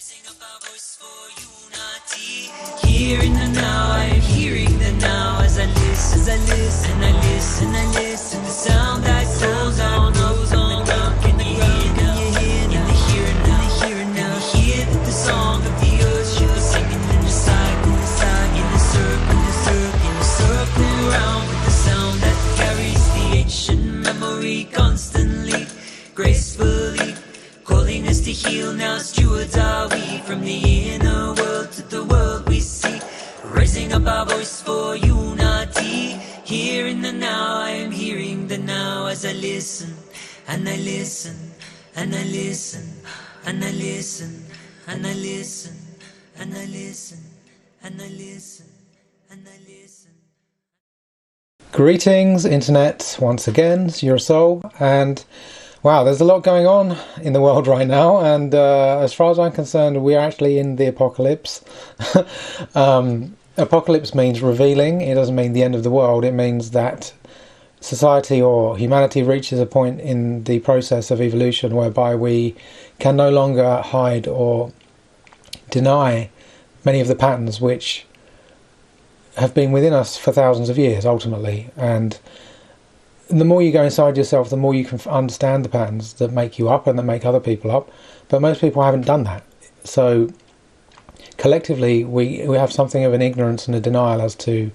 Raising up our voice for unity. Here in the now, I am hearing the now as I listen, as I listen, and I listen, I listen. The sound that goes on, goes on. Can you hear now? In the here and now, in the here and now. Can you hear that the song of the earth should be singing in the cycle, in the cycle, in the circle, in the circle, in the circle around with the sound that carries the ancient memory constantly, gracefully. Calling us to heal now, stewards are we from the inner world to the world we see. Raising up our voice for unity. Here in the now, I am hearing the now as I listen, and I listen, and I listen, and I listen, and I listen, and I listen, and I listen, and I listen. Greetings, Internet, once again, it's your soul, and wow, there's a lot going on in the world right now, and as far as I'm concerned, we're actually in the apocalypse. Apocalypse means revealing. It doesn't mean the end of the world. It means that society or humanity reaches a point in the process of evolution whereby we can no longer hide or deny many of the patterns which have been within us for thousands of years, ultimately. And the more you go inside yourself, the more you can understand the patterns that make you up and that make other people up. But most people haven't done that. So collectively, we have something of an ignorance and a denial as to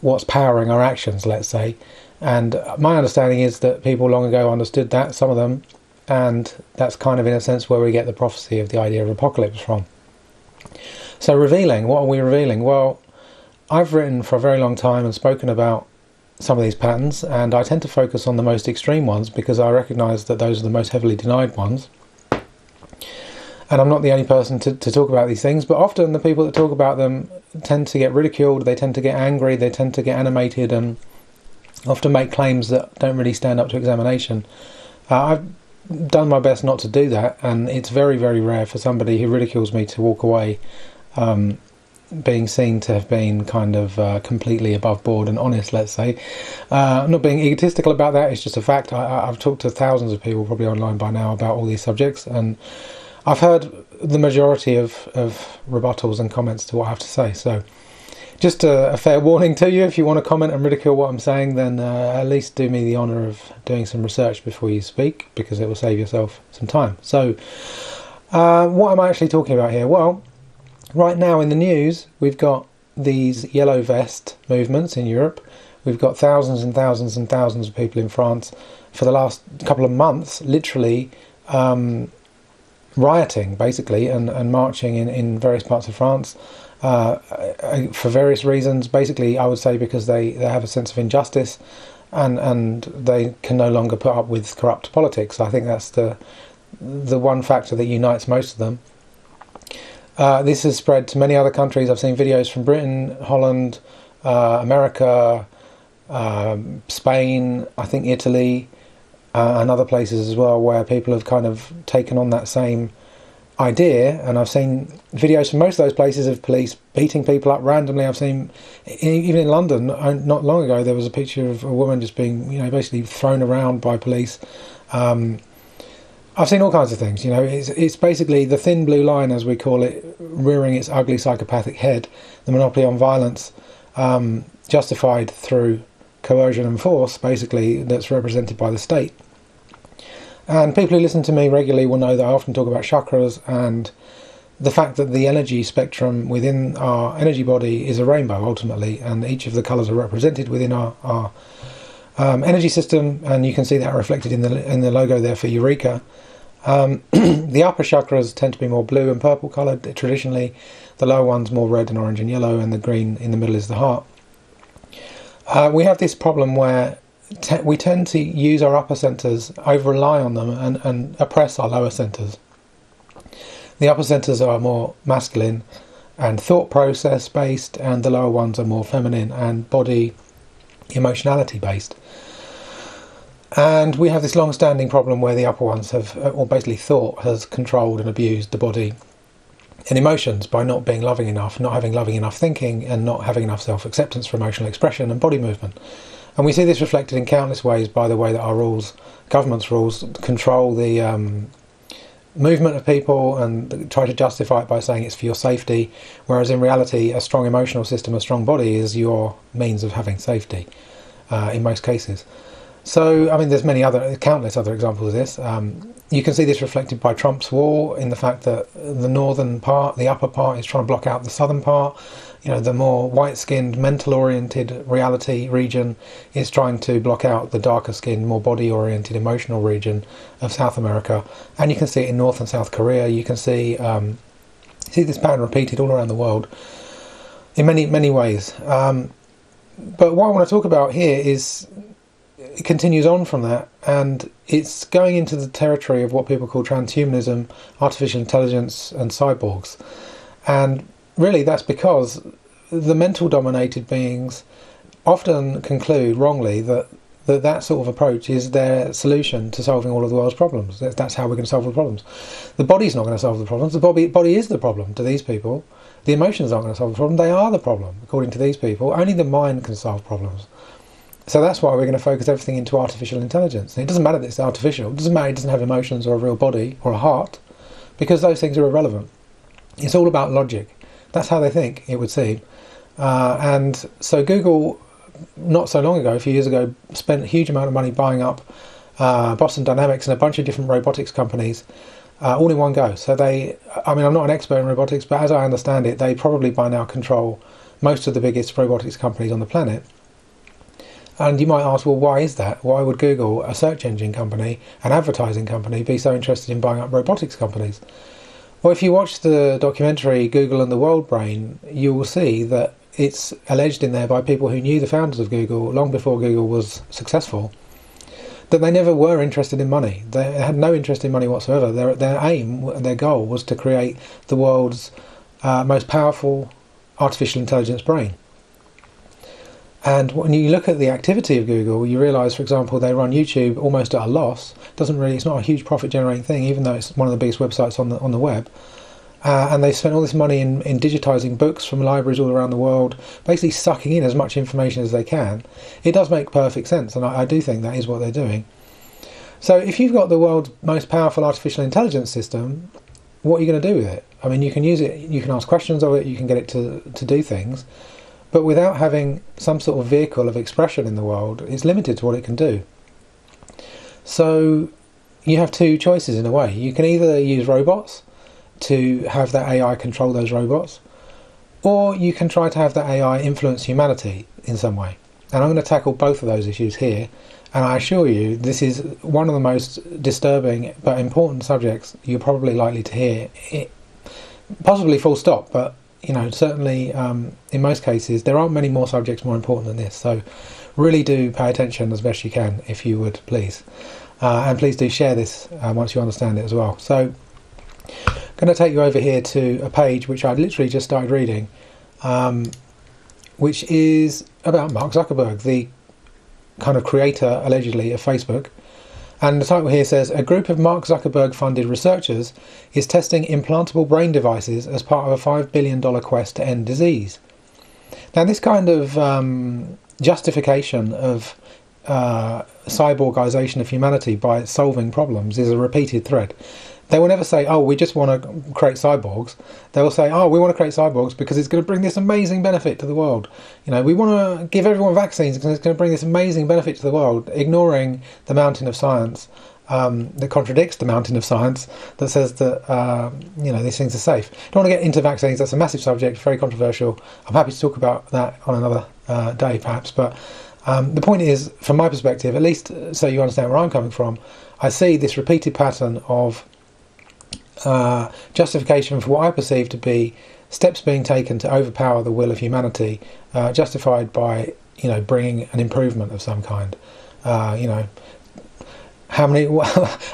what's powering our actions, let's say. And my understanding is that people long ago understood that, some of them, and that's kind of in a sense where we get the prophecy of the idea of apocalypse from. So revealing, what are we revealing? Well, I've written for a very long time and spoken about some of these patterns, and I tend to focus on the most extreme ones because I recognise that those are the most heavily denied ones. And I'm not the only person to talk about these things, but often the people that talk about them tend to get ridiculed, they tend to get angry, they tend to get animated and often make claims that don't really stand up to examination. I've done my best not to do that, and it's very, very rare for somebody who ridicules me to walk away being seen to have been kind of completely above board and honest, let's say. I'm not being egotistical about that, it's just a fact. I've talked to thousands of people probably online by now about all these subjects, and I've heard the majority of rebuttals and comments to what I have to say. So just a fair warning to you, if you want to comment and ridicule what I'm saying, then at least do me the honour of doing some research before you speak, because it will save yourself some time. So what am I actually talking about here? Well, right now in the news, we've got these yellow vest movements in Europe. We've got thousands and thousands and thousands of people in France for the last couple of months, literally rioting, basically, and marching in various parts of France for various reasons. Basically, I would say because they have a sense of injustice and they can no longer put up with corrupt politics. I think that's the one factor that unites most of them. This has spread to many other countries. I've seen videos from Britain, Holland, America, Spain, I think Italy, and other places as well, where people have kind of taken on that same idea. And I've seen videos from most of those places of police beating people up randomly. I've seen, even in London, not long ago, there was a picture of a woman just being, basically thrown around by police. I've seen all kinds of things. It's basically the thin blue line, as we call it, rearing its ugly psychopathic head, the monopoly on violence, justified through coercion and force, basically, that's represented by the state. And people who listen to me regularly will know that I often talk about chakras and the fact that the energy spectrum within our energy body is a rainbow, ultimately, and each of the colours are represented within our energy system, and you can see that reflected in the logo there for Eureka. The upper chakras tend to be more blue and purple coloured traditionally, the lower ones more red and orange and yellow, and the green in the middle is the heart. We have this problem where we tend to use our upper centres, over-rely on them, and oppress our lower centres. The upper centres are more masculine and thought process based, and the lower ones are more feminine and body emotionality based. And we have this long-standing problem where the upper ones have, or basically thought, has controlled and abused the body and emotions by not being loving enough, not having loving enough thinking, and not having enough self-acceptance for emotional expression and body movement. And we see this reflected in countless ways by the way that our rules, government's rules, control the movement of people and try to justify it by saying it's for your safety, whereas in reality a strong emotional system, a strong body is your means of having safety in most cases. So, I mean, there's countless other examples of this. You can see this reflected by Trump's wall in the fact that the northern part, the upper part, is trying to block out the southern part. You know, the more white-skinned, mental-oriented reality region is trying to block out the darker-skinned, more body-oriented, emotional region of South America. And you can see it in North and South Korea. You can see this pattern repeated all around the world in many, many ways. But what I want to talk about here is it continues on from that, and it's going into the territory of what people call transhumanism, artificial intelligence, and cyborgs. And really that's because the mental dominated beings often conclude wrongly that sort of approach is their solution to solving all of the world's problems. That's how we're going to solve the problems. The body's not going to solve the problems. The body is the problem to these people. The emotions aren't going to solve the problem. They are the problem, according to these people. Only the mind can solve problems. So that's why we're going to focus everything into artificial intelligence. And it doesn't matter that it's artificial. It doesn't matter it doesn't have emotions or a real body or a heart, because those things are irrelevant. It's all about logic. That's how they think, it would seem. And so Google, not so long ago, a few years ago, spent a huge amount of money buying up Boston Dynamics and a bunch of different robotics companies all in one go. So I'm not an expert in robotics, but as I understand it, they probably by now control most of the biggest robotics companies on the planet. And you might ask, well, why is that? Why would Google, a search engine company, an advertising company, be so interested in buying up robotics companies? Well, if you watch the documentary Google and the World Brain, you will see that it's alleged in there by people who knew the founders of Google long before Google was successful, that they never were interested in money. They had no interest in money whatsoever. Their aim, their goal, was to create the world's most powerful artificial intelligence brain. And when you look at the activity of Google, you realise, for example, they run YouTube almost at a loss. It's not a huge profit-generating thing, even though it's one of the biggest websites on the web. And they spent all this money in digitising books from libraries all around the world, basically sucking in as much information as they can. It does make perfect sense, and I do think that is what they're doing. So if you've got the world's most powerful artificial intelligence system, what are you going to do with it? I mean, you can use it, you can ask questions of it, you can get it to do things. But without having some sort of vehicle of expression in the world, it's limited to what it can do. So you have two choices in a way. You can either use robots to have that AI control those robots, or you can try to have that AI influence humanity in some way. And I'm going to tackle both of those issues here. And I assure you, this is one of the most disturbing but important subjects you're probably likely to hear. Possibly full stop, but certainly in most cases there aren't many more subjects more important than this, so really do pay attention as best you can, if you would please, and please do share this once you understand it as well. So I'm going to take you over here to a page which I literally just started reading, which is about Mark Zuckerberg, the kind of creator allegedly of Facebook. And the title here says, a group of Mark Zuckerberg-funded researchers is testing implantable brain devices as part of a $5 billion quest to end disease. Now, this kind of justification of cyborgization of humanity by solving problems is a repeated thread. They will never say, oh, we just want to create cyborgs. They will say, oh, we want to create cyborgs because it's going to bring this amazing benefit to the world. We want to give everyone vaccines because it's going to bring this amazing benefit to the world, ignoring the mountain of science that contradicts the mountain of science that says that, these things are safe. Don't want to get into vaccines. That's a massive subject, very controversial. I'm happy to talk about that on another day, perhaps. But the point is, from my perspective, at least so you understand where I'm coming from, I see this repeated pattern of justification for what I perceive to be steps being taken to overpower the will of humanity, justified by bringing an improvement of some kind. How many?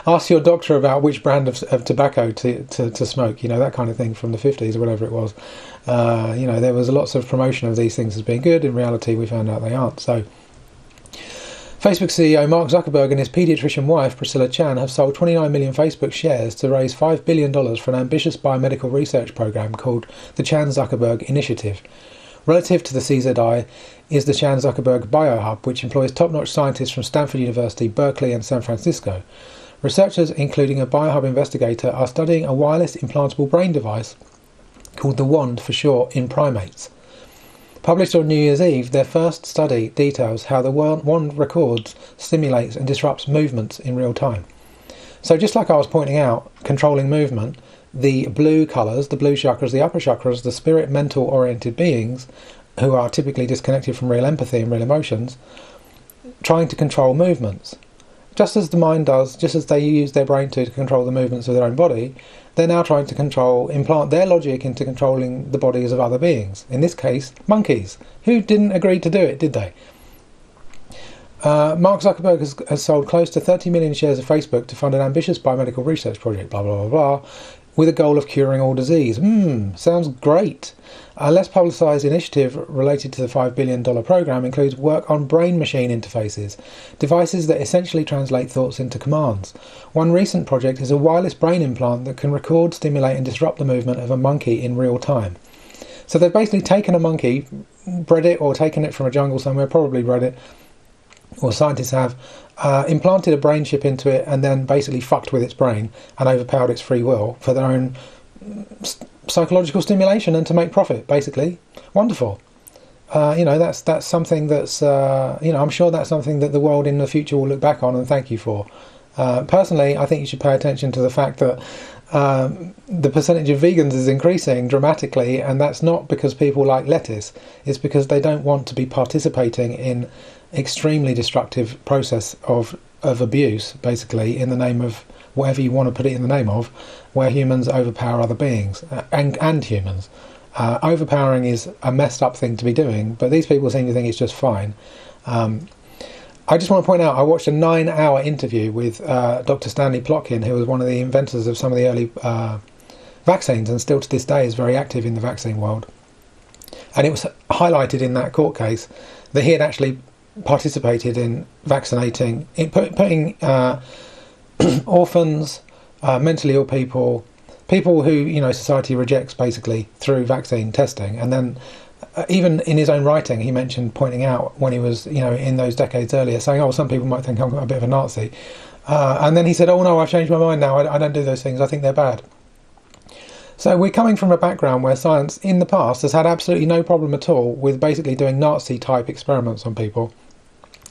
Ask your doctor about which brand of tobacco to smoke. That kind of thing from the 50s or whatever it was. There was lots of promotion of these things as being good. In reality, we found out they aren't. So. Facebook CEO Mark Zuckerberg and his paediatrician wife Priscilla Chan have sold 29 million Facebook shares to raise $5 billion for an ambitious biomedical research program called the Chan-Zuckerberg Initiative. Relative to the CZI is the Chan-Zuckerberg Biohub, which employs top-notch scientists from Stanford University, Berkeley and San Francisco. researchers, including a biohub investigator, are studying a wireless implantable brain device called the Wand for short in primates. Published on New Year's Eve, their first study details how the wand records, stimulates and disrupts movements in real time. So just like I was pointing out, controlling movement, the blue colours, the blue chakras, the upper chakras, the spirit mental oriented beings who are typically disconnected from real empathy and real emotions, trying to control movements. Just as the mind does, just as they use their brain to control the movements of their own body, they're now trying to implant their logic into controlling the bodies of other beings. In this case, monkeys, who didn't agree to do it, did they? Mark Zuckerberg has sold close to 30 million shares of Facebook to fund an ambitious biomedical research project, blah, blah, blah, blah, with a goal of curing all disease. Sounds great. A less publicised initiative related to the $5 billion program includes work on brain-machine interfaces, devices that essentially translate thoughts into commands. One recent project is a wireless brain implant that can record, stimulate and disrupt the movement of a monkey in real time. So they've basically taken a monkey, bred it or taken it from a jungle somewhere, probably bred it, or scientists have, implanted a brain chip into it and then basically fucked with its brain and overpowered its free will for their own psychological stimulation and to make profit, basically. Wonderful. That's something that's, I'm sure that's something that the world in the future will look back on and thank you for. Personally, I think you should pay attention to the fact that the percentage of vegans is increasing dramatically, and that's not because people like lettuce. It's because they don't want to be participating in extremely destructive process of abuse, basically, in the name of whatever you want to put it in the name of, where humans overpower other beings and humans. Overpowering is a messed up thing to be doing, but these people seem to think it's just fine. I just want to point out, I watched a 9-hour interview with Dr. Stanley Plotkin, who was one of the inventors of some of the early vaccines and still to this day is very active in the vaccine world. And it was highlighted in that court case that he had actually participated in vaccinating, putting orphans, mentally ill people who society rejects basically through vaccine testing. And then even in his own writing, he mentioned pointing out when he was in those decades earlier, saying, "Oh, some people might think I'm a bit of a Nazi," and then he said, "Oh no, I've changed my mind now. I don't do those things. I think they're bad." So we're coming from a background where science in the past has had absolutely no problem at all with basically doing Nazi-type experiments on people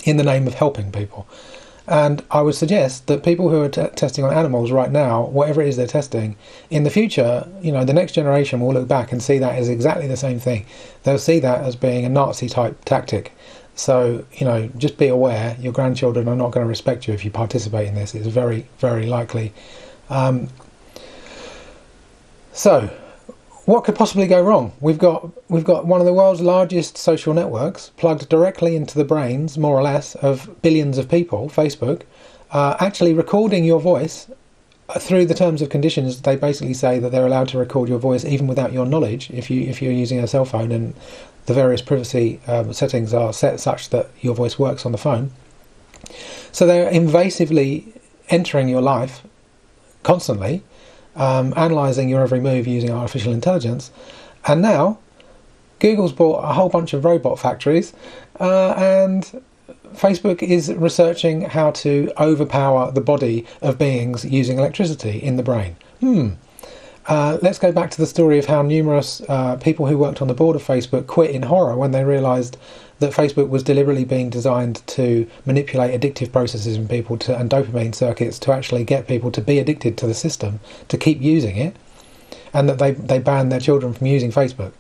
in the name of helping people. And I would suggest that people who are testing on animals right now, whatever it is they're testing, in the future, the next generation will look back and see that as exactly the same thing. They'll see that as being a Nazi-type tactic. So, just be aware, your grandchildren are not going to respect you if you participate in this. It's very, very likely. So, what could possibly go wrong? We've got one of the world's largest social networks plugged directly into the brains, more or less, of billions of people, Facebook, actually recording your voice through the terms and conditions. They basically say that they're allowed to record your voice even without your knowledge if you're using a cell phone, and the various privacy settings are set such that your voice works on the phone. So they're invasively entering your life constantly, analysing your every move using artificial intelligence. And now Google's bought a whole bunch of robot factories, and Facebook is researching how to overpower the body of beings using electricity in the brain. Let's go back to the story of how numerous people who worked on the board of Facebook quit in horror when they realised that Facebook was deliberately being designed to manipulate addictive processes in people and dopamine circuits to actually get people to be addicted to the system, to keep using it, and that they banned their children from using Facebook.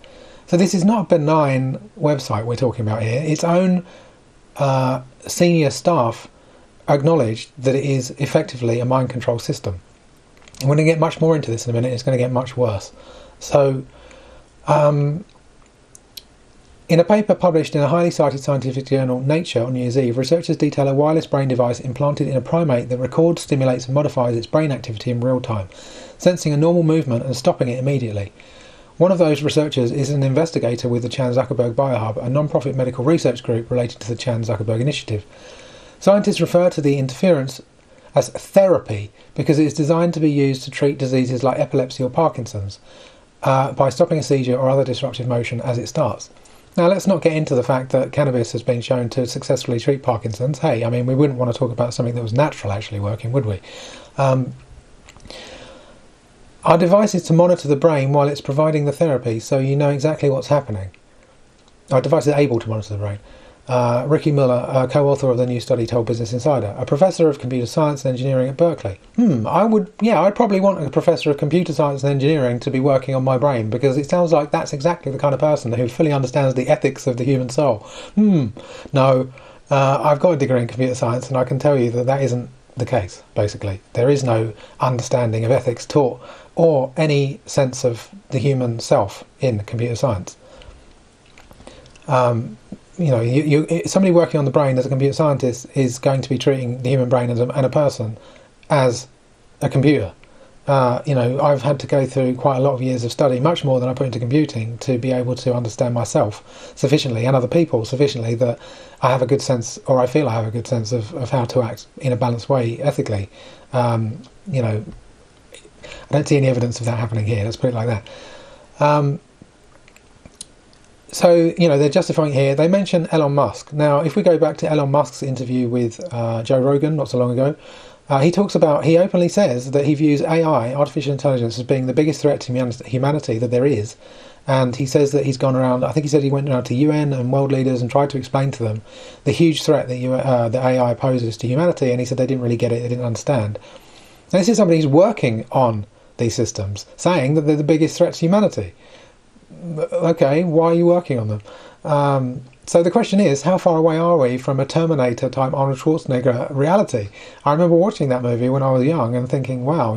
So this is not a benign website we're talking about here. Its own senior staff acknowledged that it is effectively a mind control system. And we're going to get much more into this in a minute. It's going to get much worse. So, in a paper published in a highly cited scientific journal, Nature, on New Year's Eve, researchers detail a wireless brain device implanted in a primate that records, stimulates and modifies its brain activity in real time, sensing a normal movement and stopping it immediately. One of those researchers is an investigator with the Chan Zuckerberg Biohub, a non-profit medical research group related to the Chan Zuckerberg Initiative. Scientists refer to the interference as therapy because it is designed to be used to treat diseases like epilepsy or Parkinson's by stopping a seizure or other disruptive motion as it starts. Now, let's not get into the fact that cannabis has been shown to successfully treat Parkinson's. Hey, I mean, we wouldn't want to talk about something that was natural actually working, would we? Our device is to monitor the brain while it's providing the therapy, so you know exactly what's happening. Our device is able to monitor the brain. Ricky Muller, co-author of the new study, told Business Insider, a professor of computer science and engineering at Berkeley. I'd probably want a professor of computer science and engineering to be working on my brain, because it sounds like that's exactly the kind of person who fully understands the ethics of the human soul. No, I've got a degree in computer science, and I can tell you that that isn't the case, basically. There is no understanding of ethics taught, or any sense of the human self in computer science. Somebody working on the brain as a computer scientist is going to be treating the human brain and a person as a computer. I've had to go through quite a lot of years of study, much more than I put into computing, to be able to understand myself sufficiently and other people sufficiently that I have a good sense, or I feel I have a good sense of how to act in a balanced way ethically. I don't see any evidence of that happening here, let's put it like that. So, they're justifying here. They mention Elon Musk. Now, if we go back to Elon Musk's interview with Joe Rogan not so long ago, he openly says that he views AI, artificial intelligence, as being the biggest threat to humanity that there is. And he says that he's gone around, I think he said he went around to UN and world leaders and tried to explain to them the huge threat that AI poses to humanity, and he said they didn't really get it, they didn't understand. Now, this is somebody who's working on these systems, saying that they're the biggest threat to humanity. Okay, why are you working on them? So the question is, how far away are we from a Terminator type Arnold Schwarzenegger reality? I remember watching that movie when I was young and thinking, wow,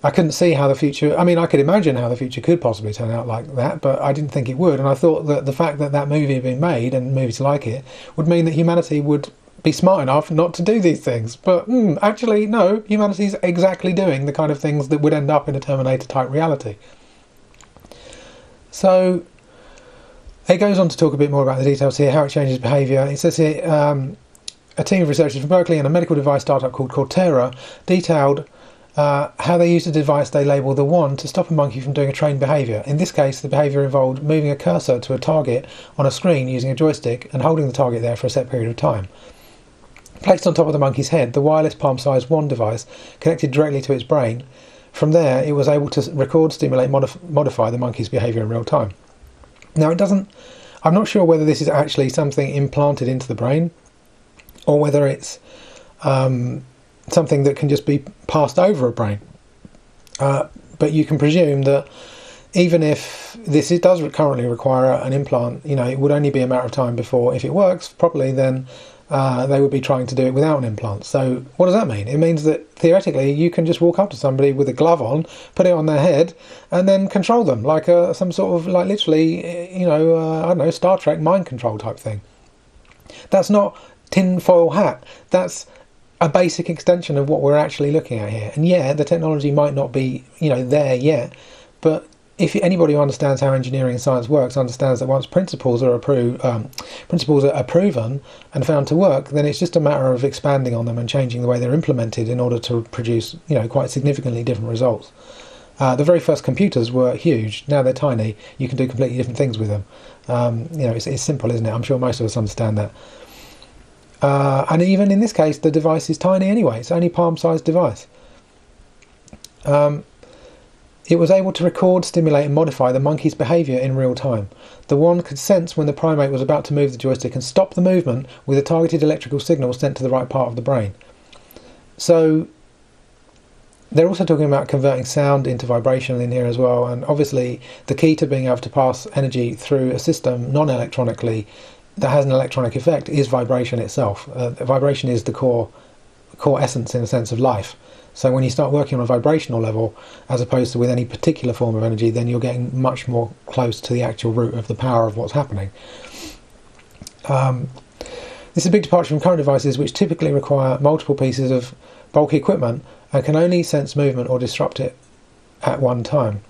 I couldn't see how the future, I could imagine how the future could possibly turn out like that, but I didn't think it would. And I thought that the fact that that movie had been made, and movies like it, would mean that humanity would be smart enough not to do these things. But actually, no, humanity's exactly doing the kind of things that would end up in a Terminator type reality. So it goes on to talk a bit more about the details here, how it changes behaviour. It says here, a team of researchers from Berkeley and a medical device startup called Cortera detailed how they used a device they labelled the Wand to stop a monkey from doing a trained behaviour. In this case, the behaviour involved moving a cursor to a target on a screen using a joystick and holding the target there for a set period of time. Placed on top of the monkey's head, the wireless palm-sized wand device connected directly to its brain. From there, it was able to record, stimulate, modify the monkey's behaviour in real time. Now, I'm not sure whether this is actually something implanted into the brain, or whether it's something that can just be passed over a brain. But you can presume that even if it does currently require an implant, it would only be a matter of time before, if it works properly, then they would be trying to do it without an implant. So what does that mean? It means that theoretically you can just walk up to somebody with a glove on, put it on their head, and then control them like some sort of, like, literally, I don't know, Star Trek mind control type thing. That's not tinfoil hat. That's a basic extension of what we're actually looking at here. And yeah, the technology might not be, there yet, but if anybody who understands how engineering and science works understands that once principles are proven and found to work, then it's just a matter of expanding on them and changing the way they're implemented in order to produce, quite significantly different results. The very first computers were huge. Now they're tiny. You can do completely different things with them. It's simple, isn't it? I'm sure most of us understand that. And even in this case, the device is tiny anyway. It's only a palm-sized device. It was able to record, stimulate and modify the monkey's behaviour in real time. The wand could sense when the primate was about to move the joystick and stop the movement with a targeted electrical signal sent to the right part of the brain. So they're also talking about converting sound into vibration in here as well, and obviously the key to being able to pass energy through a system non-electronically that has an electronic effect is vibration itself. Vibration is the core essence, in a sense, of life. So when you start working on a vibrational level, as opposed to with any particular form of energy, then you're getting much more close to the actual root of the power of what's happening. This is a big departure from current devices, which typically require multiple pieces of bulky equipment and can only sense movement or disrupt it at one time.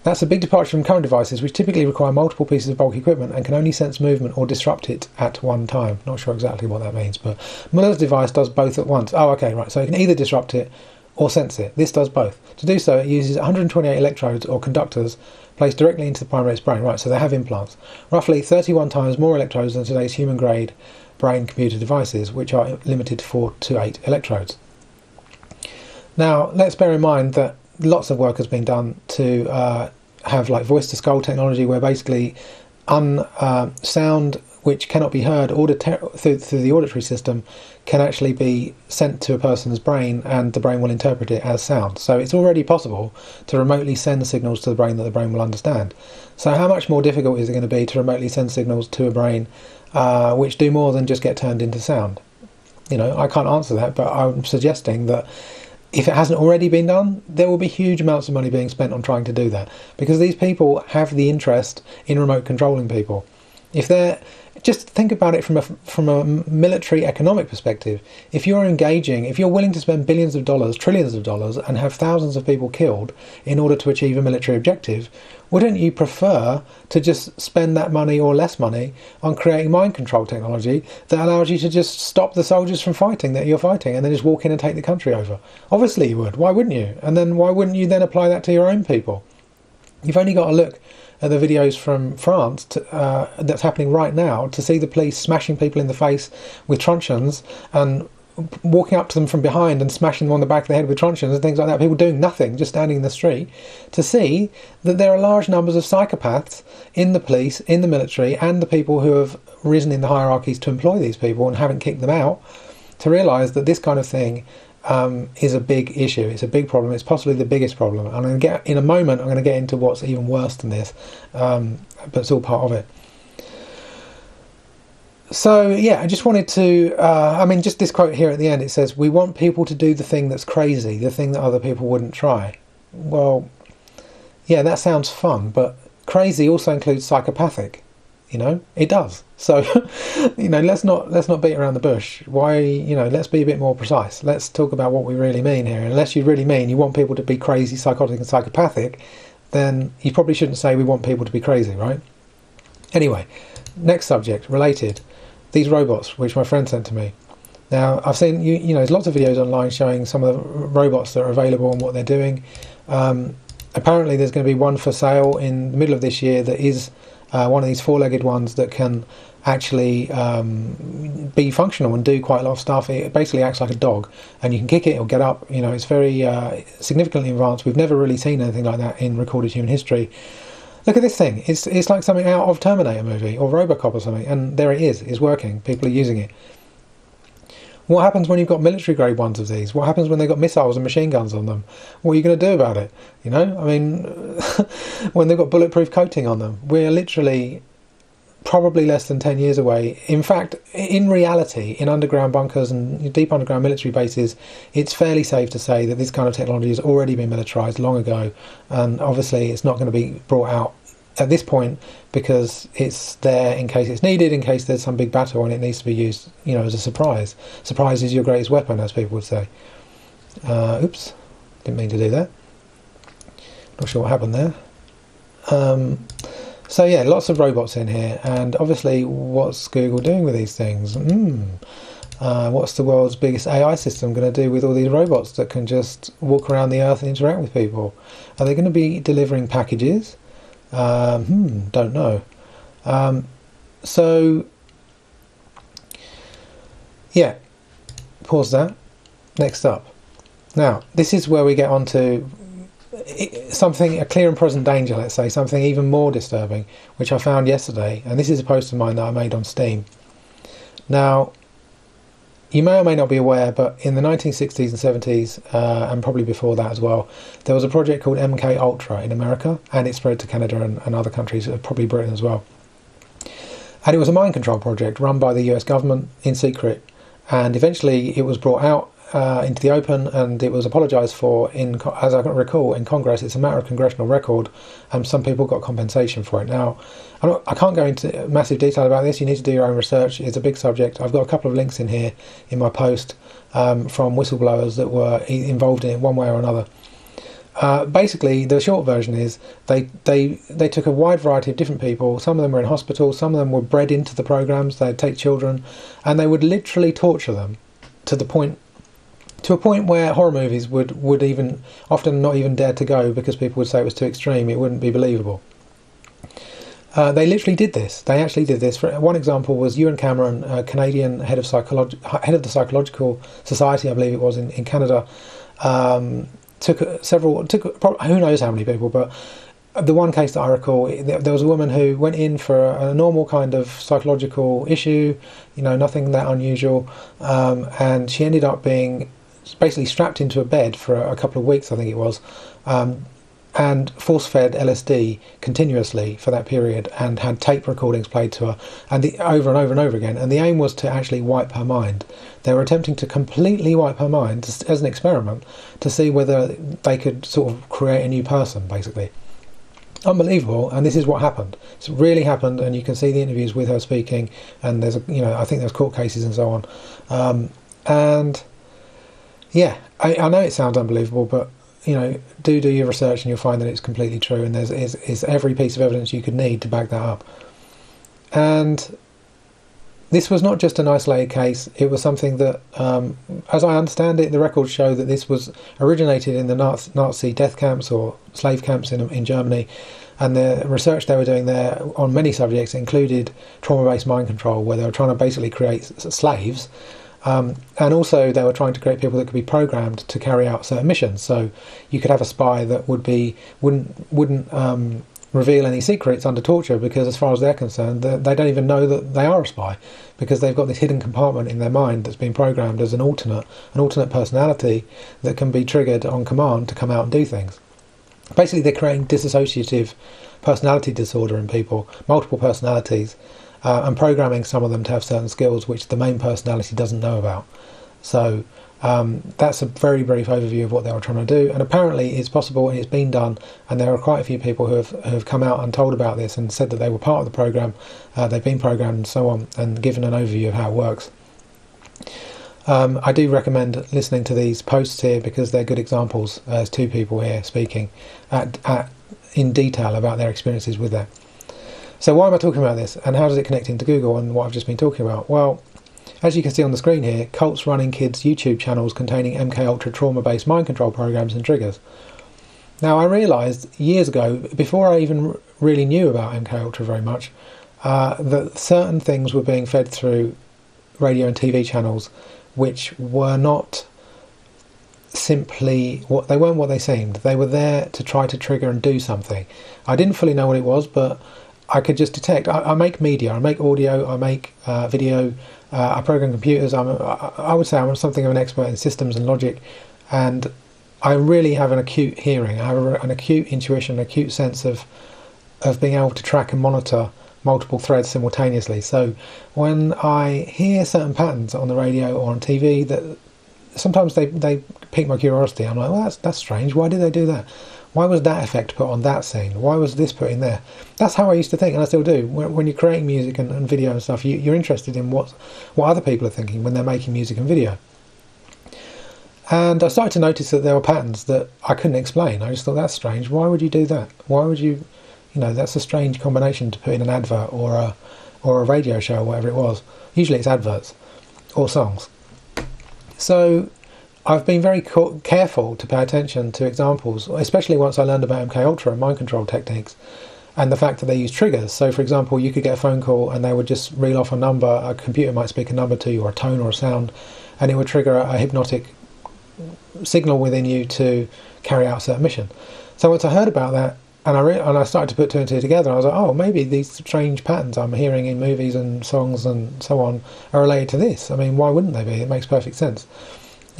That's a big departure from current devices, which typically require multiple pieces of bulky equipment and can only sense movement or disrupt it at one time. Not sure exactly what that means, but Muller's device does both at once. Oh, okay, right. So it can either disrupt it or sense it. This does both. To do so, it uses 128 electrodes or conductors placed directly into the primate's brain. Right, so they have implants. Roughly 31 times more electrodes than today's human-grade brain computer devices, which are limited to 4 to 8 electrodes. Now, let's bear in mind that lots of work has been done to have like voice-to-skull technology, where basically sound which cannot be heard through the auditory system can actually be sent to a person's brain, and the brain will interpret it as sound. So it's already possible to remotely send signals to the brain that the brain will understand. So how much more difficult is it going to be to remotely send signals to a brain which do more than just get turned into sound? You know, I can't answer that, but I'm suggesting that if it hasn't already been done, there will be huge amounts of money being spent on trying to do that, because these people have the interest in remote controlling people. If they're just think about it from a military economic perspective. If you're willing to spend billions of dollars, trillions of dollars, and have thousands of people killed in order to achieve a military objective, wouldn't you prefer to just spend that money or less money on creating mind control technology that allows you to just stop the soldiers from fighting that you're fighting, and then just walk in and take the country over? Obviously you would. Why wouldn't you? And then why wouldn't you then apply that to your own people? You've only got to look at the videos from France that's happening right now to see the police smashing people in the face with truncheons and walking up to them from behind and smashing them on the back of the head with truncheons and things like that. People doing nothing, just standing in the street, to see that there are large numbers of psychopaths in the police, in the military, and the people who have risen in the hierarchies to employ these people and haven't kicked them out, to realise that this kind of thing is a big issue. It's a big problem. It's possibly the biggest problem. I'm going to get into what's even worse than this, but it's all part of it. So yeah, I just wanted to just this quote here at the end. It says, "We want people to do the thing that's crazy, the thing that other people wouldn't try." Well, yeah, that sounds fun, but crazy also includes psychopathic. It does. So, let's not beat around the bush. Why, let's be a bit more precise. Let's talk about what we really mean here. Unless you really mean you want people to be crazy, psychotic and psychopathic, then you probably shouldn't say we want people to be crazy, right? Anyway, next subject, related. These robots, which my friend sent to me. Now, I've seen, there's lots of videos online showing some of the robots that are available and what they're doing. Apparently there's going to be one for sale in the middle of this year that is one of these four-legged ones that can actually be functional and do quite a lot of stuff. It basically acts like a dog, and you can kick it, it'll get up. It's very significantly advanced. We've never really seen anything like that in recorded human history. Look at this thing. It's like something out of Terminator movie or Robocop or something, and there it is. It's working. People are using it. What happens when you've got military grade ones of these? What happens when they've got missiles and machine guns on them? What are you going to do about it? When they've got bulletproof coating on them. We're literally probably less than 10 years away. In fact, in reality, in underground bunkers and deep underground military bases, it's fairly safe to say that this kind of technology has already been militarised long ago, and obviously it's not going to be brought out at this point because it's there in case it's needed, in case there's some big battle and it needs to be used, as a surprise. Surprise is your greatest weapon, as people would say. Oops, didn't mean to do that. Not sure what happened there. So yeah, lots of robots in here, and obviously what's Google doing with these things? What's the world's biggest AI system going to do with all these robots that can just walk around the earth and interact with people? Are they going to be delivering packages? Don't know. So yeah, pause that. Next up. Now, this is where we get on to something, a clear and present danger, let's say, something even more disturbing, which I found yesterday, and this is a post of mine that I made on Steam. Now, you may or may not be aware, but in the 1960s and 70s, and probably before that as well, there was a project called MK Ultra in America, and it spread to Canada and other countries, probably Britain as well. And it was a mind control project run by the US government in secret, and eventually it was brought out into the open, and it was apologised for, as I recall, in Congress. It's a matter of congressional record, and some people got compensation for it. Now, I can't go into massive detail about this. You need to do your own research. It's a big subject. I've got a couple of links in here in my post from whistleblowers that were involved in it one way or another. Basically, the short version is they took a wide variety of different people. Some of them were in hospitals, some of them were bred into the programs. They'd take children, and they would literally torture them to the point to a point where horror movies would even often not even dare to go because people would say it was too extreme. It wouldn't be believable. They literally did this. They actually did this. For one example was Ewan Cameron, Canadian head of the Psychological Society, I believe it was in Canada. Took who knows how many people, but the one case that I recall, there was a woman who went in for a normal kind of psychological issue, nothing that unusual, and she ended up being basically strapped into a bed for a couple of weeks, I think it was, and force-fed LSD continuously for that period, and had tape recordings played to her, and over and over and over again. And the aim was to actually wipe her mind. They were attempting to completely wipe her mind as an experiment to see whether they could sort of create a new person, basically. Unbelievable, and this is what happened. It's really happened, and you can see the interviews with her speaking, and there's I think there's court cases and so on. And yeah, I know it sounds unbelievable, but do your research and you'll find that it's completely true, and there's every piece of evidence you could need to back that up. And this was not just an isolated case, it was something that, as I understand it, the records show that this was originated in the Nazi death camps or slave camps in Germany, and the research they were doing there on many subjects included trauma-based mind control, where they were trying to basically create slaves. And also they were trying to create people that could be programmed to carry out certain missions. So you could have a spy that wouldn't reveal any secrets under torture, because as far as they're concerned, they don't even know that they are a spy, because they've got this hidden compartment in their mind that's been programmed as an alternate personality that can be triggered on command to come out and do things. Basically, they're creating dissociative personality disorder in people, multiple personalities, and programming some of them to have certain skills which the main personality doesn't know about. So that's a very brief overview of what they were trying to do, and apparently it's possible and it's been done, and there are quite a few people who have come out and told about this and said that they were part of the program, they've been programmed and so on, and given an overview of how it works. I do recommend listening to these posts here because they're good examples. There's two people here speaking in detail about their experiences with that. So why am I talking about this, and how does it connect into Google and what I've just been talking about? Well, as you can see on the screen here, cults running kids' YouTube channels containing MK Ultra trauma-based mind control programs and triggers. Now, I realised years ago, before I even really knew about MK Ultra very much, that certain things were being fed through radio and TV channels which were not simply they weren't what they seemed. They were there to try to trigger and do something. I didn't fully know what it was, but I could just detect. I make media, I make audio, I make video, I program computers. I would say I'm something of an expert in systems and logic, and I really have an acute hearing. I have an acute intuition, an acute sense of being able to track and monitor multiple threads simultaneously. So when I hear certain patterns on the radio or on TV, that sometimes they pique my curiosity. I'm like, well, that's strange. Why did they do that? Why was that effect put on that scene? Why was this put in there? That's how I used to think, and I still do. When you're creating music and video and stuff, you're interested in what other people are thinking when they're making music and video. And I started to notice that there were patterns that I couldn't explain. I just thought, that's strange. Why would you do that? Why would you? That's a strange combination to put in an advert or a radio show or whatever it was. Usually it's adverts or songs. So I've been very careful to pay attention to examples, especially once I learned about MK Ultra and mind control techniques, and the fact that they use triggers. So, for example, you could get a phone call and they would just reel off a number. A computer might speak a number to you, or a tone or a sound, and it would trigger a hypnotic signal within you to carry out a certain mission. So once I heard about that, and I started to put two and two together, I was like, oh, maybe these strange patterns I'm hearing in movies and songs and so on are related to this. I mean, why wouldn't they be? It makes perfect sense.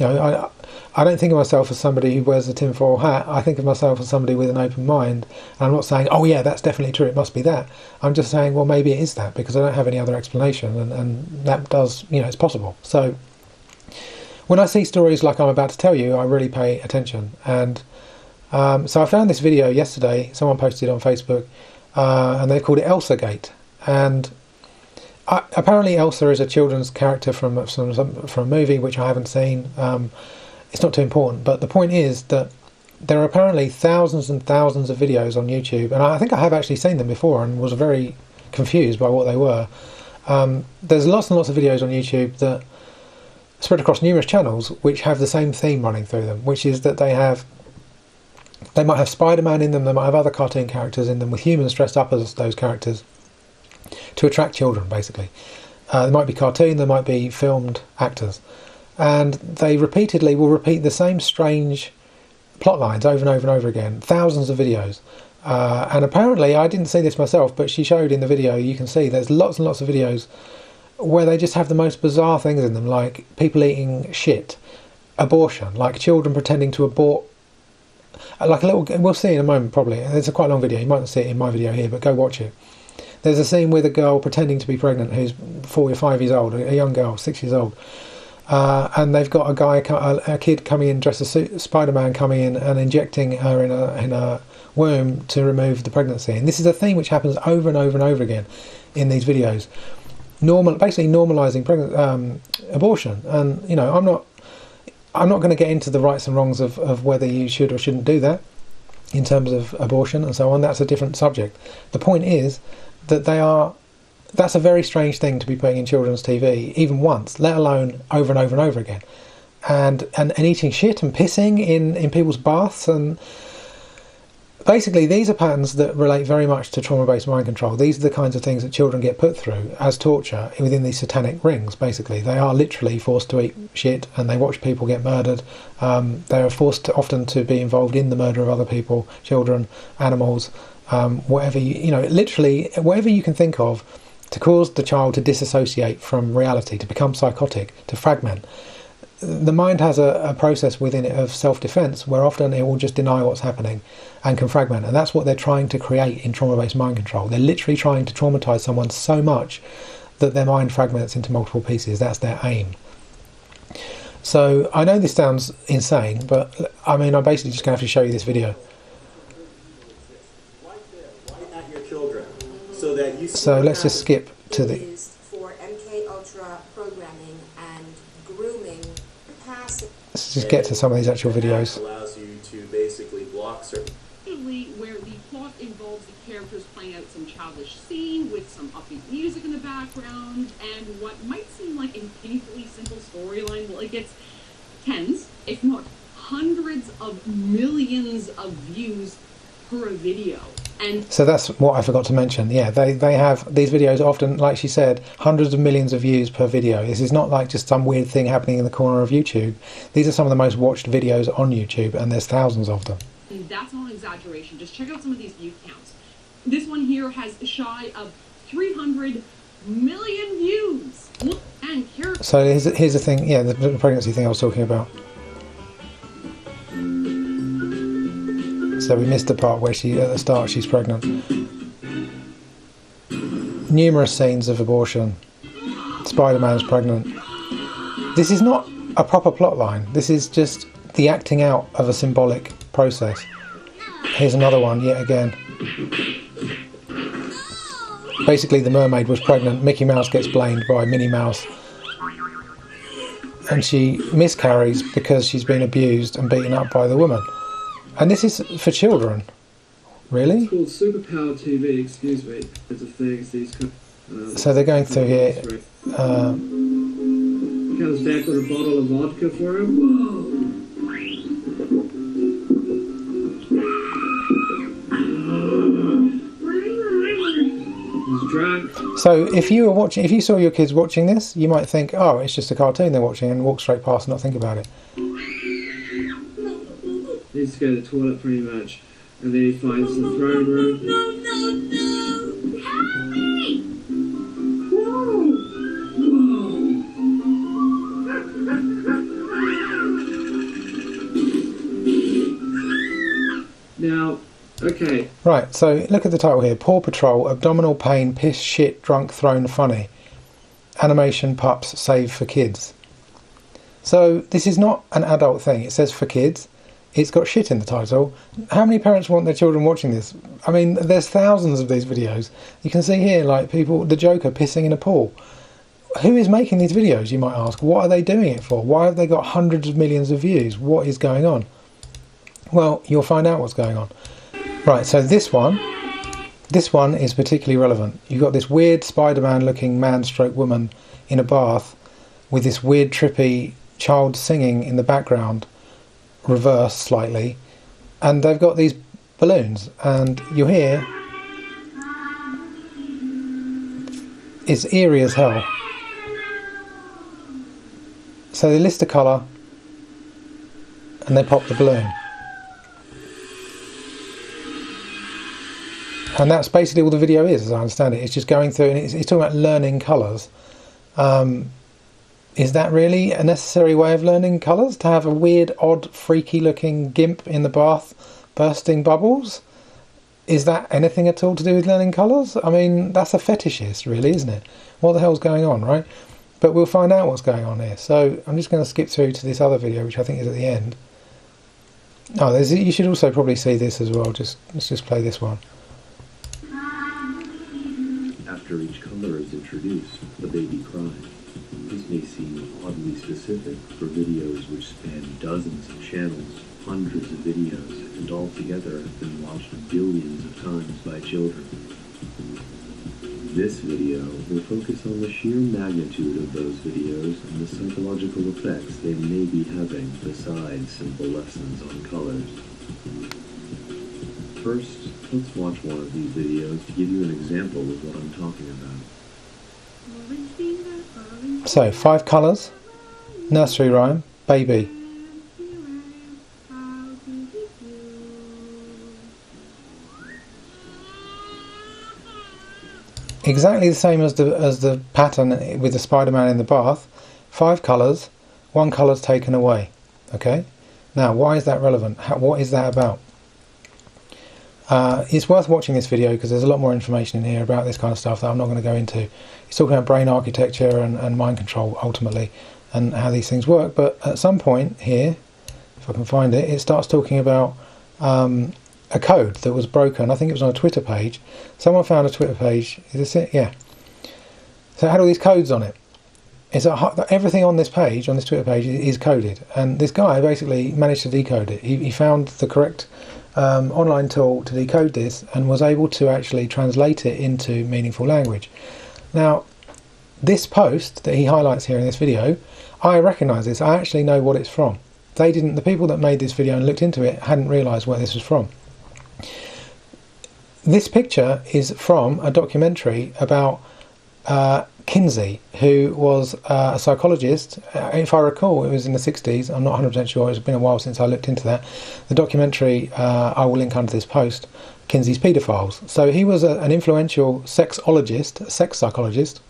I don't think of myself as somebody who wears a tinfoil hat. I think of myself as somebody with an open mind. And I'm not saying, oh yeah, that's definitely true, it must be that. I'm just saying, well, maybe it is that, because I don't have any other explanation, and that does, it's possible. So when I see stories like I'm about to tell you, I really pay attention. And so I found this video yesterday, someone posted it on Facebook, and they called it Elsa Gate. And apparently Elsa is a children's character from a movie which I haven't seen. It's not too important, but the point is that there are apparently thousands and thousands of videos on YouTube, and I think I have actually seen them before and was very confused by what they were. There's lots and lots of videos on YouTube that spread across numerous channels, which have the same theme running through them, which is that they might have Spider-Man in them, they might have other cartoon characters in them with humans dressed up as those characters to attract children, basically. They might be cartoon, they might be filmed actors. And they repeatedly will repeat the same strange plot lines over and over and over again, thousands of videos. And apparently, I didn't see this myself, but she showed in the video, you can see there's lots and lots of videos where they just have the most bizarre things in them, like people eating shit, abortion, like children pretending to abort, like a little, we'll see in a moment probably, it's a quite long video, you might not see it in my video here, but go watch it. There's a scene with a girl pretending to be pregnant who's 4 or 5 years old, a young girl, 6 years old, and they've got a kid coming in dressed as Spider-Man coming in and injecting her in a womb to remove the pregnancy. And this is a theme which happens over and over and over again in these videos, basically normalising abortion. And you know, I'm not going to get into the rights and wrongs of whether you should or shouldn't do that in terms of abortion and so on. That's a different subject. The point is that that's a very strange thing to be putting in children's TV, even once, let alone over and over and over again. And eating shit and pissing in people's baths, and basically these are patterns that relate very much to trauma-based mind control. These are the kinds of things that children get put through as torture within these satanic rings, basically. They are literally forced to eat shit and they watch people get murdered. They are forced often to be involved in the murder of other people, children, animals, whatever literally whatever you can think of to cause the child to disassociate from reality, to become psychotic, to fragment. The mind has a process within it of self-defense where often it will just deny what's happening and can fragment, and that's what they're trying to create in trauma-based mind control. They're literally trying to traumatize someone so much that their mind fragments into multiple pieces. That's their aim. So I know this sounds insane, but I mean, I'm basically just going to have to show you this video. So let's just skip to the... For MK Ultra programming and grooming passive. Let's just get to some of these actual videos. Allows you to basically block certain... Where the plot involves the characters playing out some childish scene with some upbeat music in the background, and what might seem like a painfully simple storyline, well, it gets tens, if not hundreds of millions of views per video. And so that's what I forgot to mention. Yeah, they have these videos often, like she said, hundreds of millions of views per video. This is not like just some weird thing happening in the corner of YouTube. These are some of the most watched videos on YouTube, and there's thousands of them. That's not an exaggeration. Just check out some of these view counts. This one here has shy of 300 million views. Look, and here... So here's the thing, yeah, the pregnancy thing I was talking about. So we missed the part where at the start she's pregnant. Numerous scenes of abortion. Spider-Man's pregnant. This is not a proper plot line. This is just the acting out of a symbolic process. Here's another one, yet again. Basically the mermaid was pregnant, Mickey Mouse gets blamed by Minnie Mouse. And she miscarries because she's been abused and beaten up by the woman. And this is for children, really? It's called Superpower TV, excuse me. It's a thing, so they're going through here. Comes back with a bottle of vodka for him. Whoa! He's drunk. So if you saw your kids watching this, you might think, oh, it's just a cartoon they're watching, and walk straight past and not think about it. Needs to go to the toilet pretty much, and then he finds the throne room. No! Help me! Now, okay. Right, so look at the title here. Paw Patrol, abdominal pain, piss, shit, drunk, thrown, funny. Animation, pups, save for kids. So this is not an adult thing. It says for kids. It's got shit in the title. How many parents want their children watching this? I mean, there's thousands of these videos. You can see here, like, people, the Joker pissing in a pool. Who is making these videos, you might ask? What are they doing it for? Why have they got hundreds of millions of views? What is going on? Well, you'll find out what's going on. Right, so this one is particularly relevant. You've got this weird Spider-Man looking man stroke woman in a bath with this weird trippy child singing in the background, reversed slightly, and they've got these balloons, and you hear it's eerie as hell. So they list a colour and they pop the balloon. And that's basically all the video is, as I understand it. It's just going through, and it's talking about learning colours. Is that really a necessary way of learning colours? To have a weird, odd, freaky looking gimp in the bath bursting bubbles? Is that anything at all to do with learning colours? I mean, that's a fetishist, really, isn't it? What the hell's going on, right? But we'll find out what's going on here. So I'm just going to skip through to this other video, which I think is at the end. Oh, you should also probably see this as well. Let's just play this one. After each color is introduced, the baby cries. This may seem oddly specific for videos which span dozens of channels, hundreds of videos, and altogether have been watched billions of times by children. This video will focus on the sheer magnitude of those videos and the psychological effects they may be having besides simple lessons on colors. First, let's watch one of these videos to give you an example of what I'm talking about. So, 5 colours, nursery rhyme, baby. Exactly the same as the pattern with the Spider-Man in the bath. 5 colours, 1 colour's taken away. Okay? Now, why is that relevant? What is that about? It's worth watching this video because there's a lot more information in here about this kind of stuff that I'm not going to go into. It's talking about brain architecture and mind control ultimately, and how these things work. But at some point here, if I can find it, it starts talking about a code that was broken. I think it was on a Twitter page. Someone found a Twitter page. Is this it? Yeah. So it had all these codes on it. Everything on this page, on this Twitter page, is coded, and this guy basically managed to decode it. He found the correct online tool to decode this and was able to actually translate it into meaningful language. Now, this post that he highlights here in this video, I recognise this. I actually know what it's from. They didn't. The people that made this video and looked into it hadn't realised where this was from. This picture is from a documentary about Kinsey, who was a psychologist. If I recall, it was in the 60s. I'm not 100% sure. It's been a while since I looked into that. The documentary, I will link under this post, Kinsey's Paedophiles. So he was an influential sexologist, a sex psychologist,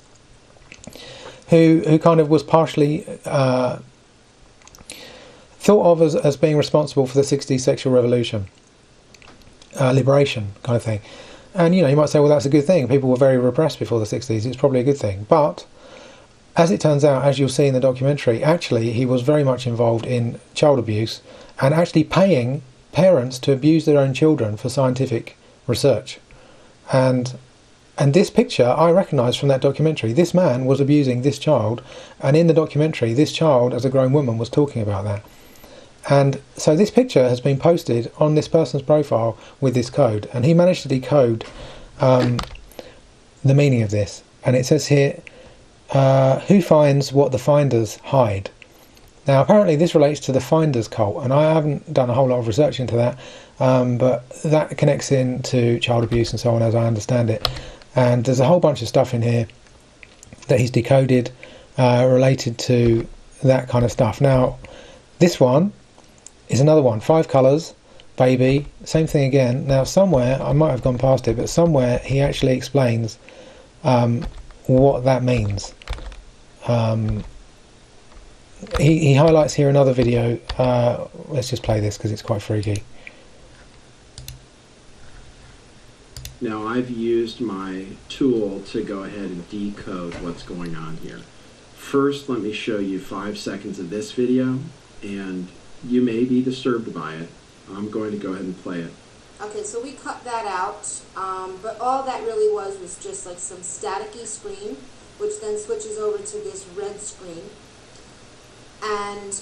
who kind of was partially thought of as being responsible for the 60s sexual revolution, liberation kind of thing. And, you know, you might say, well, that's a good thing. People were very repressed before the 60s. It's probably a good thing. But as it turns out, as you'll see in the documentary, actually he was very much involved in child abuse and actually paying parents to abuse their own children for scientific research. And this picture I recognise from that documentary. This man was abusing this child, and in the documentary this child, as a grown woman, was talking about that. And so this picture has been posted on this person's profile with this code, and he managed to decode the meaning of this. And it says here, who finds what the finders hide? Now apparently this relates to the finders cult, and I haven't done a whole lot of research into that, but that connects into child abuse and so on, as I understand it. And there's a whole bunch of stuff in here that he's decoded related to that kind of stuff. Now this one is another one, 5 colours, baby, same thing again. Now somewhere, I might have gone past it, but somewhere he actually explains what that means. He highlights here another video. Let's just play this because it's quite freaky. Now I've used my tool to go ahead and decode what's going on here. First, let me show you 5 seconds of this video, and you may be disturbed by it. I'm going to go ahead and play it. Okay, so we cut that out, but all that really was just like some staticky screen, which then switches over to this red screen. And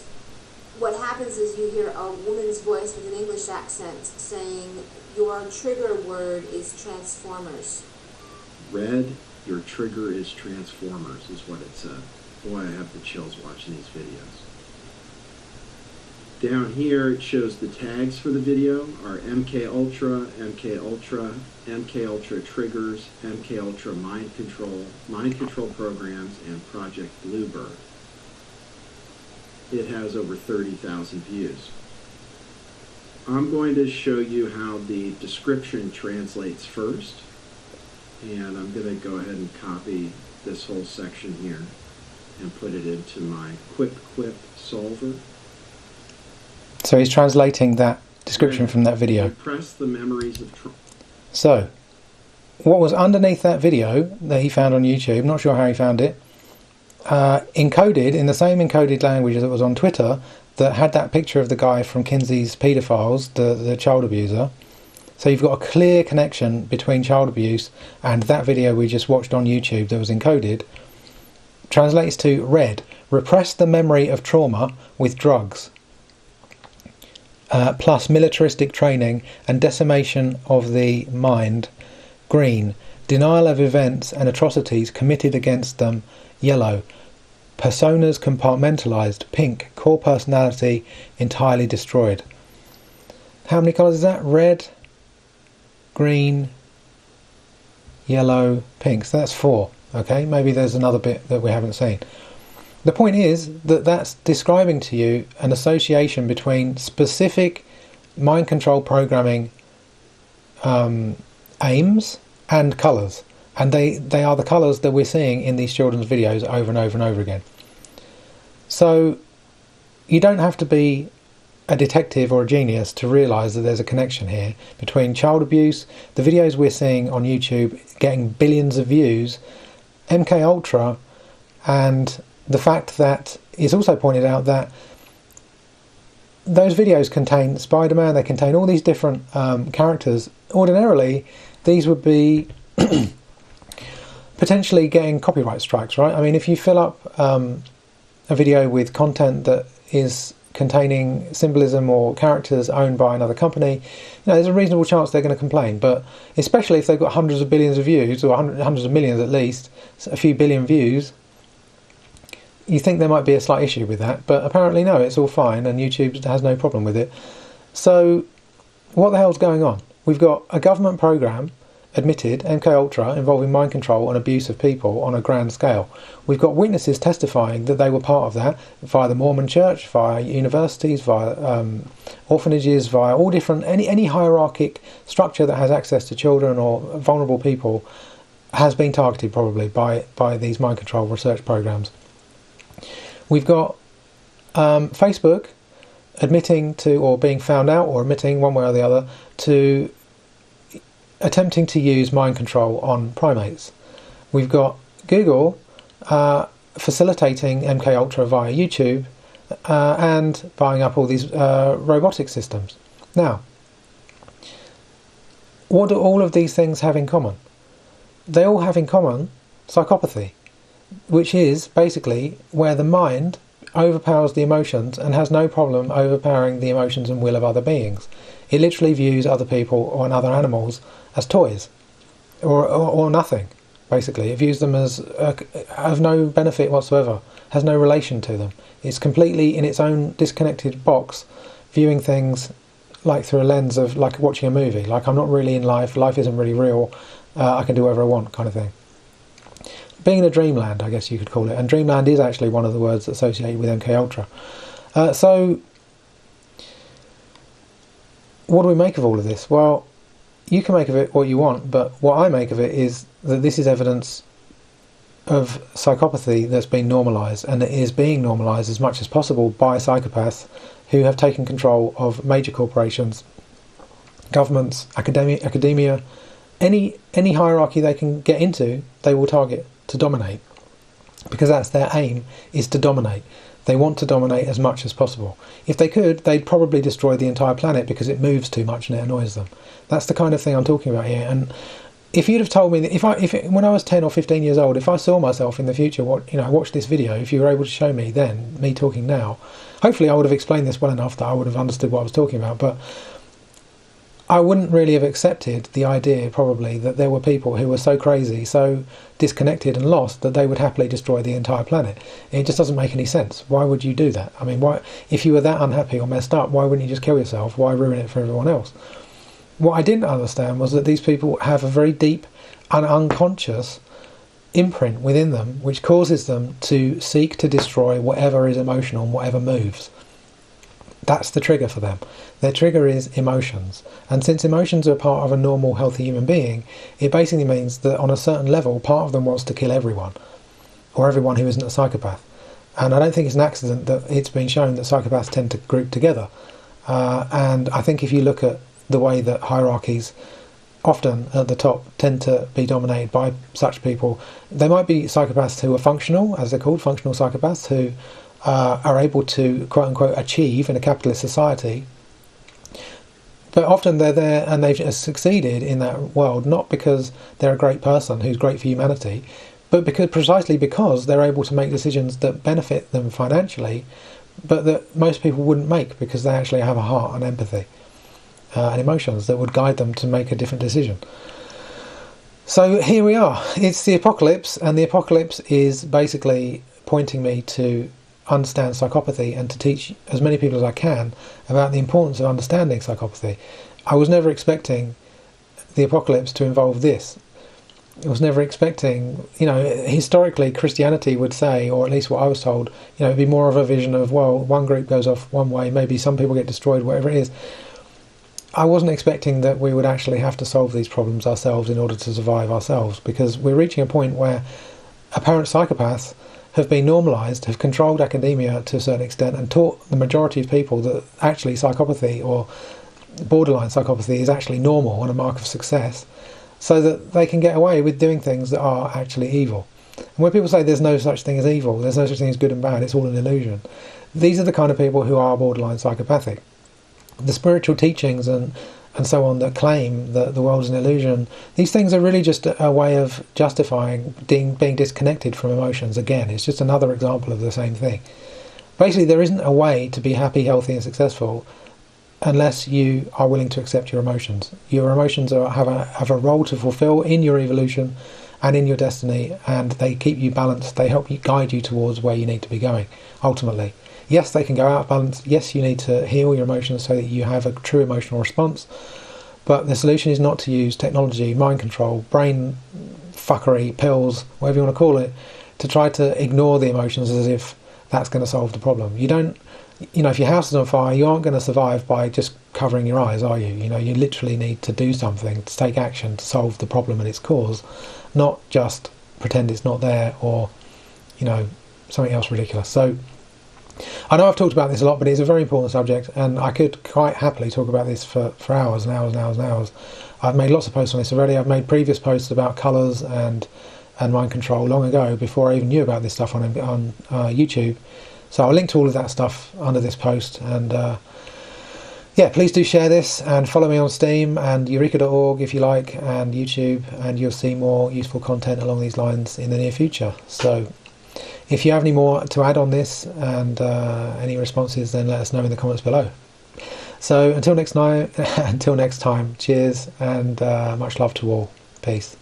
what happens is you hear a woman's voice with an English accent saying, your trigger word is Transformers. Red, your trigger is Transformers, is what it said. Boy, I have the chills watching these videos. Down here it shows the tags for the video are MK Ultra, MK Ultra, MK Ultra triggers, MK Ultra mind control programs, and Project Bluebird. It has over 30,000 views. I'm going to show you how the description translates first, and I'm going to go ahead and copy this whole section here and put it into my Quip solver. So he's translating that description from that video. Repress the memories of trauma. So, what was underneath that video that he found on YouTube, not sure how he found it, encoded in the same encoded language that was on Twitter that had that picture of the guy from Kinsey's Paedophiles, the child abuser. So you've got a clear connection between child abuse and that video we just watched on YouTube that was encoded. Translates to red, repress the memory of trauma with drugs, plus militaristic training and decimation of the mind. Green, denial of events and atrocities committed against them. Yellow, personas compartmentalized. Pink, core personality entirely destroyed. How many colours is that? Red, green, yellow, pink. So that's 4. Okay, maybe there's another bit that we haven't seen. The point is that that's describing to you an association between specific mind control programming aims and colours. And they are the colours that we're seeing in these children's videos over and over and over again. So you don't have to be a detective or a genius to realise that there's a connection here between child abuse, the videos we're seeing on YouTube getting billions of views, MK Ultra, and the fact that it's also pointed out that those videos contain Spider-Man, they contain all these different characters. Ordinarily, these would be potentially getting copyright strikes, right? I mean, if you fill up a video with content that is containing symbolism or characters owned by another company, you know, there's a reasonable chance they're going to complain. But especially if they've got hundreds of billions of views, or hundreds of millions at least, a few billion views, you think there might be a slight issue with that. But apparently no, it's all fine, and YouTube has no problem with it. So what the hell's going on? We've got a government program admitted, MK Ultra, involving mind control and abuse of people on a grand scale. We've got witnesses testifying that they were part of that via the Mormon church, via universities, via orphanages, via all different, any hierarchic structure that has access to children or vulnerable people has been targeted probably by these mind control research programs. We've got Facebook admitting to, or being found out, or admitting one way or the other, to attempting to use mind control on primates. We've got Google facilitating MK Ultra via YouTube and buying up all these robotic systems. Now, what do all of these things have in common? They all have in common psychopathy, which is basically where the mind overpowers the emotions and has no problem overpowering the emotions and will of other beings. It literally views other people or other animals as toys or nothing, basically. It views them as have no benefit whatsoever, has no relation to them. It's completely in its own disconnected box, viewing things like through a lens of like watching a movie. Like, I'm not really in life, life isn't really real, I can do whatever I want kind of thing. Being in a dreamland, I guess you could call it, and dreamland is actually one of the words associated with MK Ultra. So what do we make of all of this? Well, you can make of it what you want, but what I make of it is that this is evidence of psychopathy that's been normalised, and it is being normalised as much as possible by psychopaths who have taken control of major corporations, governments, academia, any hierarchy they can get into, they will target to dominate, because that's their aim, is to dominate. They want to dominate as much as possible. If they could, they'd probably destroy the entire planet because it moves too much and it annoys them. That's the kind of thing I'm talking about here. And if you'd have told me that when I was 10 or 15 years old, if I saw myself in the future, watch this video, if you were able to show me then, me talking now, hopefully I would have explained this well enough that I would have understood what I was talking about. But I wouldn't really have accepted the idea, probably, that there were people who were so crazy, so disconnected and lost, that they would happily destroy the entire planet. It just doesn't make any sense. Why would you do that? I mean, why, if you were that unhappy or messed up, why wouldn't you just kill yourself? Why ruin it for everyone else? What I didn't understand was that these people have a very deep and unconscious imprint within them, which causes them to seek to destroy whatever is emotional and whatever moves. That's the trigger for them. Their trigger is emotions. And since emotions are part of a normal, healthy human being, it basically means that on a certain level, part of them wants to kill everyone, or everyone who isn't a psychopath. And I don't think it's an accident that it's been shown that psychopaths tend to group together. And I think if you look at the way that hierarchies often at the top tend to be dominated by such people, there might be psychopaths who are functional, as they're called, functional psychopaths, who are able to, quote-unquote, achieve in a capitalist society. But often they're there and they've succeeded in that world, not because they're a great person who's great for humanity, but precisely because they're able to make decisions that benefit them financially, but that most people wouldn't make, because they actually have a heart and empathy and emotions that would guide them to make a different decision. So here we are. It's the apocalypse, and the apocalypse is basically pointing me to understand psychopathy and to teach as many people as I can about the importance of understanding psychopathy. I was never expecting the apocalypse to involve this. I was never expecting, historically Christianity would say, or at least what I was told, it'd be more of a vision of, well, one group goes off one way, maybe some people get destroyed, whatever it is. I wasn't expecting that we would actually have to solve these problems ourselves in order to survive ourselves, because we're reaching a point where apparent psychopaths have been normalised, have controlled academia to a certain extent, and taught the majority of people that actually psychopathy or borderline psychopathy is actually normal and a mark of success, so that they can get away with doing things that are actually evil. And when people say there's no such thing as evil, there's no such thing as good and bad, it's all an illusion, these are the kind of people who are borderline psychopathic. The spiritual teachings and so on that claim that the world's an illusion, these things are really just a way of justifying being disconnected from emotions. Again, it's just another example of the same thing. Basically, there isn't a way to be happy, healthy and successful unless you are willing to accept your emotions. Your emotions have a role to fulfill in your evolution and in your destiny, and they keep you balanced. They help you, guide you towards where you need to be going, ultimately. Yes, they can go out of balance. Yes, you need to heal your emotions so that you have a true emotional response. But the solution is not to use technology, mind control, brain fuckery, pills, whatever you want to call it, to try to ignore the emotions as if that's going to solve the problem. You don't, if your house is on fire, you aren't going to survive by just covering your eyes, are you? You literally need to do something, to take action, to solve the problem and its cause, not just pretend it's not there or, something else ridiculous. So, I know I've talked about this a lot, but it's a very important subject, and I could quite happily talk about this for hours and hours and hours and hours. I've made lots of posts on this already. I've made previous posts about colours and mind control long ago, before I even knew about this stuff on YouTube. So I'll link to all of that stuff under this post, and please do share this, and follow me on Steam and Eureka.org if you like, and YouTube, and you'll see more useful content along these lines in the near future. So if you have any more to add on this and any responses, then let us know in the comments below. So until next time, cheers, and much love to all. Peace.